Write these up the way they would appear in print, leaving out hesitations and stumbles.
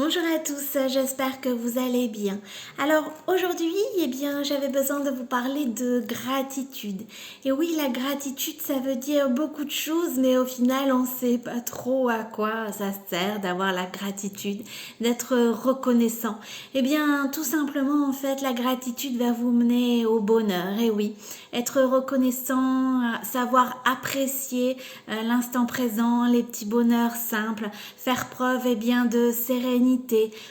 Bonjour à tous, j'espère que vous allez bien. Alors aujourd'hui, j'avais besoin de vous parler de gratitude. Et oui, la gratitude, ça veut dire beaucoup de choses, mais au final, on ne sait pas trop à quoi ça sert d'avoir la gratitude, d'être reconnaissant. Tout simplement, en fait, la gratitude va vous mener au bonheur. Et oui, être reconnaissant, savoir apprécier l'instant présent, les petits bonheurs simples, faire preuve de sérénité,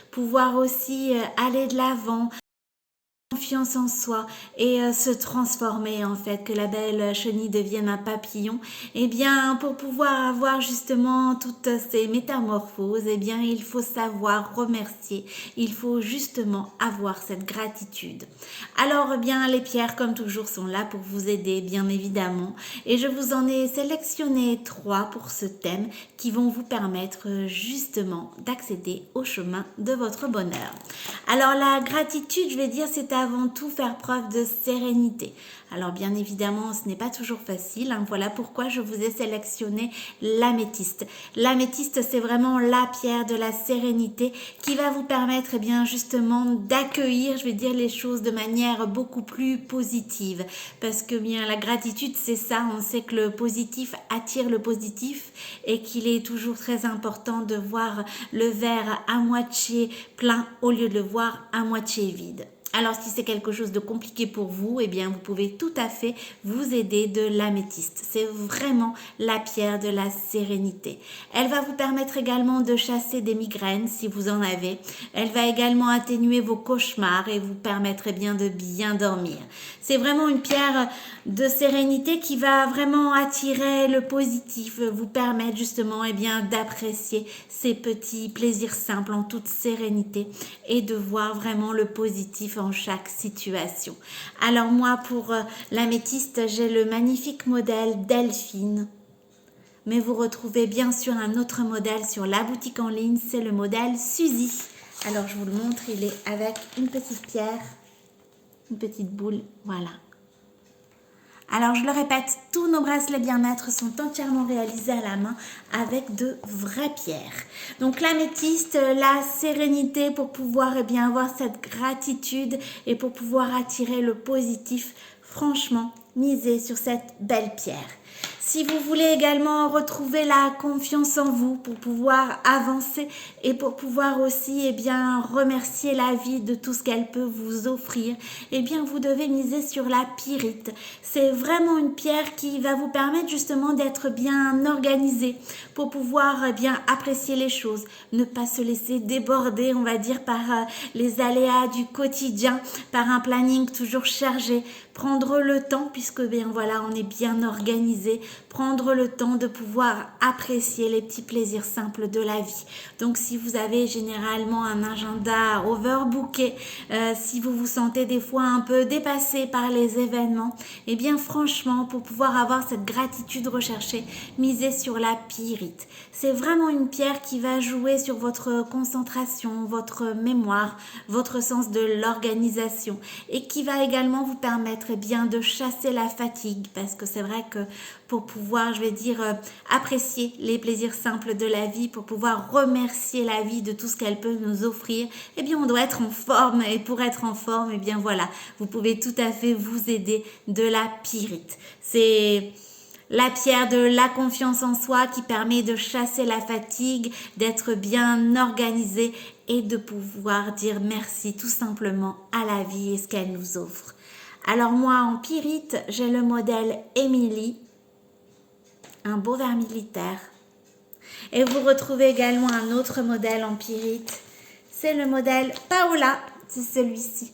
pouvoir aussi aller de l'avant, confiance en soi et se transformer en fait, que la belle chenille devienne un papillon, pour pouvoir avoir justement toutes ces métamorphoses, il faut savoir remercier, il faut justement avoir cette gratitude. Alors les pierres comme toujours sont là pour vous aider bien évidemment, et je vous en ai sélectionné 3 pour ce thème qui vont vous permettre justement d'accéder au chemin de votre bonheur. Alors la gratitude, je vais dire, c'est avant tout faire preuve de sérénité. Alors bien évidemment, ce n'est pas toujours facile. Voilà pourquoi je vous ai sélectionné l'améthyste. L'améthyste, c'est vraiment la pierre de la sérénité qui va vous permettre justement d'accueillir, je vais dire, les choses de manière beaucoup plus positive. Parce que la gratitude, c'est ça. On sait que le positif attire le positif et qu'il est toujours très important de voir le verre à moitié plein au lieu de le voir à moitié vide. Alors si c'est quelque chose de compliqué pour vous, vous pouvez tout à fait vous aider de l'améthyste. C'est vraiment la pierre de la sérénité. Elle va vous permettre également de chasser des migraines si vous en avez. Elle va également atténuer vos cauchemars et vous permettre de bien dormir. C'est vraiment une pierre de sérénité qui va vraiment attirer le positif, vous permettre justement d'apprécier ces petits plaisirs simples en toute sérénité et de voir vraiment le positif en chaque situation. Alors moi, pour l'améthyste, j'ai le magnifique modèle Delphine. Mais vous retrouvez bien sûr un autre modèle sur la boutique en ligne, c'est le modèle Suzy. Alors je vous le montre, il est avec une petite pierre, une petite boule, voilà. Alors je le répète, tous nos bracelets bien-être sont entièrement réalisés à la main avec de vraies pierres. Donc l'améthyste, la sérénité pour pouvoir avoir cette gratitude et pour pouvoir attirer le positif. Franchement, misez sur cette belle pierre. Si vous voulez également retrouver la confiance en vous pour pouvoir avancer et pour pouvoir aussi remercier la vie de tout ce qu'elle peut vous offrir, vous devez miser sur la pyrite. C'est vraiment une pierre qui va vous permettre justement d'être bien organisé pour pouvoir apprécier les choses, ne pas se laisser déborder, on va dire, par les aléas du quotidien, par un planning toujours chargé, prendre le temps, puisque on est bien organisé, prendre le temps de pouvoir apprécier les petits plaisirs simples de la vie. Donc si vous avez généralement un agenda overbooké, si vous vous sentez des fois un peu dépassé par les événements, franchement, pour pouvoir avoir cette gratitude recherchée, misez sur la pyrite. C'est vraiment une pierre qui va jouer sur votre concentration, votre mémoire, votre sens de l'organisation et qui va également vous permettre de chasser la fatigue, parce que c'est vrai que pour pouvoir, apprécier les plaisirs simples de la vie, pour pouvoir remercier la vie de tout ce qu'elle peut nous offrir, on doit être en forme, et pour être en forme, vous pouvez tout à fait vous aider de la pyrite. C'est la pierre de la confiance en soi qui permet de chasser la fatigue, d'être bien organisé et de pouvoir dire merci tout simplement à la vie et ce qu'elle nous offre. Alors moi, en pyrite, j'ai le modèle Émilie, un beau verre militaire. Et vous retrouvez également un autre modèle en pyrite. C'est le modèle Paola, c'est celui-ci.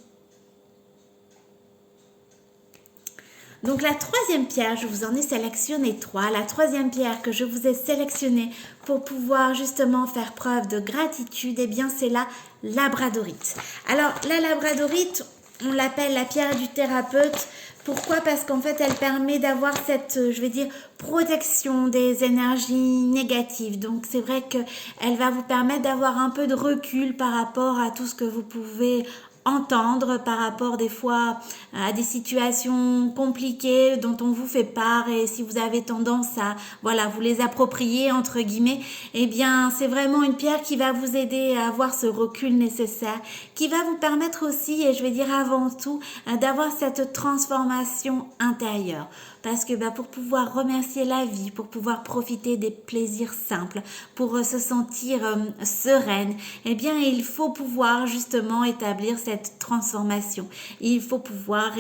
Donc la troisième pierre, je vous en ai sélectionné 3. La troisième pierre que je vous ai sélectionnée pour pouvoir justement faire preuve de gratitude, c'est la labradorite. Alors la labradorite, on l'appelle la pierre du thérapeute. Pourquoi? Parce qu'en fait, elle permet d'avoir cette, protection des énergies négatives. Donc, c'est vrai qu'elle va vous permettre d'avoir un peu de recul par rapport à tout ce que vous pouvez entendre par rapport des fois à des situations compliquées dont on vous fait part, et si vous avez tendance à voilà vous les approprier entre guillemets, eh bien c'est vraiment une pierre qui va vous aider à avoir ce recul nécessaire, qui va vous permettre aussi, et je vais dire avant tout, d'avoir cette transformation intérieure. Parce que pour pouvoir remercier la vie, pour pouvoir profiter des plaisirs simples, pour se sentir sereine, eh bien il faut pouvoir justement établir cette transformation. Il faut pouvoir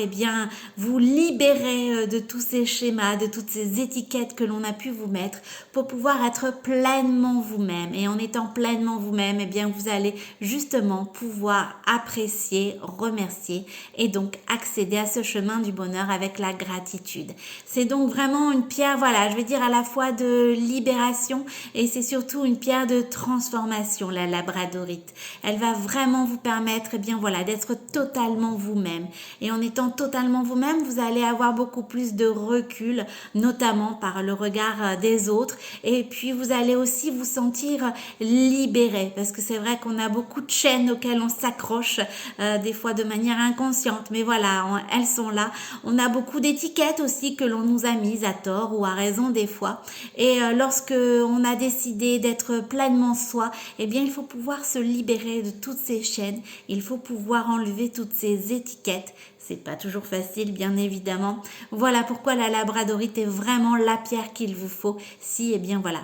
vous libérer de tous ces schémas, de toutes ces étiquettes que l'on a pu vous mettre, pour pouvoir être pleinement vous-même. Et en étant pleinement vous-même, eh bien vous allez justement pouvoir apprécier, remercier et donc accéder à ce chemin du bonheur avec la gratitude. C'est donc vraiment une pierre, voilà, je vais dire à la fois de libération, et c'est surtout une pierre de transformation, la labradorite. Elle va vraiment vous permettre, d'être totalement vous-même. Et en étant totalement vous-même, vous allez avoir beaucoup plus de recul, notamment par le regard des autres. Et puis, vous allez aussi vous sentir libéré, parce que c'est vrai qu'on a beaucoup de chaînes auxquelles on s'accroche, des fois de manière inconsciente. Mais voilà, elles sont là. On a beaucoup d'étiquettes aussi que l'on nous a mises à tort ou à raison des fois. Et lorsque on a décidé d'être pleinement soi, eh bien, il faut pouvoir se libérer de toutes ces chaînes. Il faut pouvoir enlever toutes ces étiquettes. C'est pas toujours facile, bien évidemment. Voilà pourquoi la labradorite est vraiment la pierre qu'il vous faut si,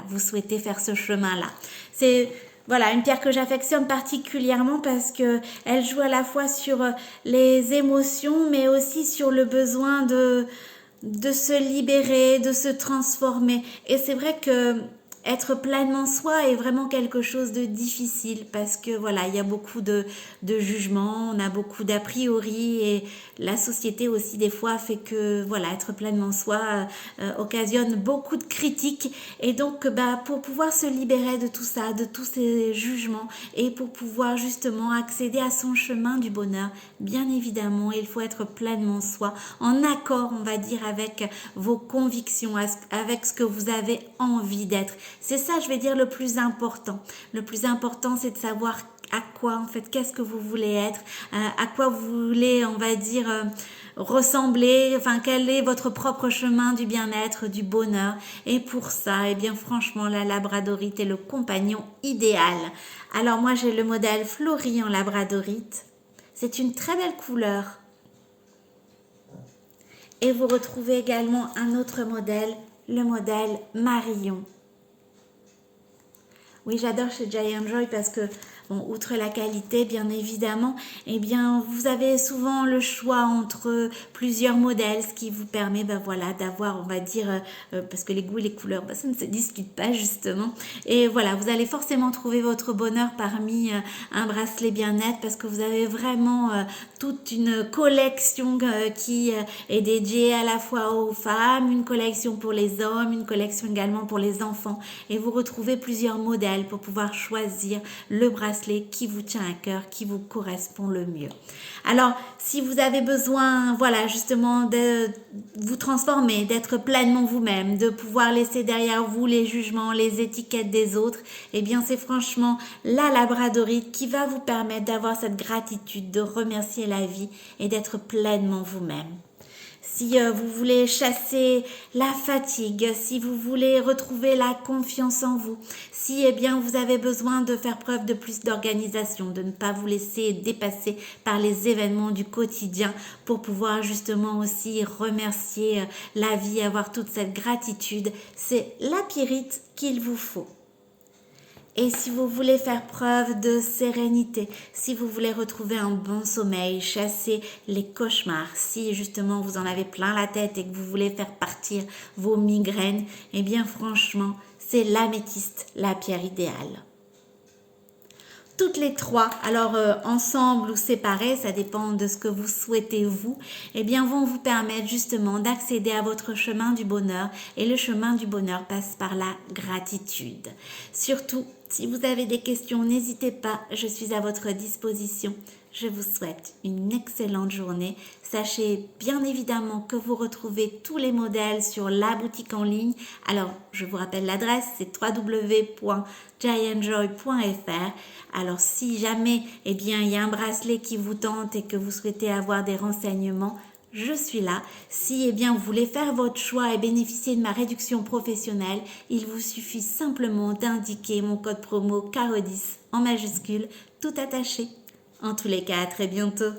vous souhaitez faire ce chemin-là. C'est une pierre que j'affectionne particulièrement parce que elle joue à la fois sur les émotions, mais aussi sur le besoin de se libérer, de se transformer. Et c'est vrai que être pleinement soi est vraiment quelque chose de difficile parce que il y a beaucoup de jugements, on a beaucoup d'a priori, et la société aussi des fois fait que être pleinement soi occasionne beaucoup de critiques. Et donc pour pouvoir se libérer de tout ça, de tous ces jugements, et pour pouvoir justement accéder à son chemin du bonheur, bien évidemment il faut être pleinement soi, en accord on va dire avec vos convictions, avec ce que vous avez envie d'être. C'est ça, je vais dire, le plus important. Le plus important, c'est de savoir à quoi, en fait, qu'est-ce que vous voulez être, à quoi vous voulez, on va dire, ressembler, quel est votre propre chemin du bien-être, du bonheur. Et pour ça, franchement, la labradorite est le compagnon idéal. Alors moi, j'ai le modèle Fleuri en labradorite. C'est une très belle couleur. Et vous retrouvez également un autre modèle, le modèle Marion. Oui, j'adore chez Giant Joy parce que, outre la qualité, bien évidemment, vous avez souvent le choix entre plusieurs modèles, ce qui vous permet, d'avoir, on va dire, parce que les goûts et les couleurs, ça ne se discute pas, justement. Et vous allez forcément trouver votre bonheur parmi un bracelet bien-être, parce que vous avez vraiment toute une collection qui est dédiée à la fois aux femmes, une collection pour les hommes, une collection également pour les enfants. Et vous retrouvez plusieurs modèles pour pouvoir choisir le bracelet qui vous tient à cœur, qui vous correspond le mieux. Alors, si vous avez besoin, justement de vous transformer, d'être pleinement vous-même, de pouvoir laisser derrière vous les jugements, les étiquettes des autres, c'est franchement la labradorite qui va vous permettre d'avoir cette gratitude, de remercier la vie et d'être pleinement vous-même. Si vous voulez chasser la fatigue, si vous voulez retrouver la confiance en vous, si vous avez besoin de faire preuve de plus d'organisation, de ne pas vous laisser dépasser par les événements du quotidien pour pouvoir justement aussi remercier la vie, avoir toute cette gratitude, c'est la pyrite qu'il vous faut. Et si vous voulez faire preuve de sérénité, si vous voulez retrouver un bon sommeil, chasser les cauchemars, si justement vous en avez plein la tête et que vous voulez faire partir vos migraines, franchement, c'est l'améthyste, la pierre idéale. Toutes les trois, alors ensemble ou séparées, ça dépend de ce que vous souhaitez vous, vont vous permettre justement d'accéder à votre chemin du bonheur. Et le chemin du bonheur passe par la gratitude. Surtout, Si vous avez des questions, n'hésitez pas, je suis à votre disposition. Je vous souhaite une excellente journée. Sachez bien évidemment que vous retrouvez tous les modèles sur la boutique en ligne. Alors, je vous rappelle l'adresse, c'est www.giantjoy.fr. Alors, si jamais, il y a un bracelet qui vous tente et que vous souhaitez avoir des renseignements, je suis là. Si vous voulez faire votre choix et bénéficier de ma réduction professionnelle, il vous suffit simplement d'indiquer mon code promo CARO10 en majuscule, tout attaché. En tous les cas, à très bientôt.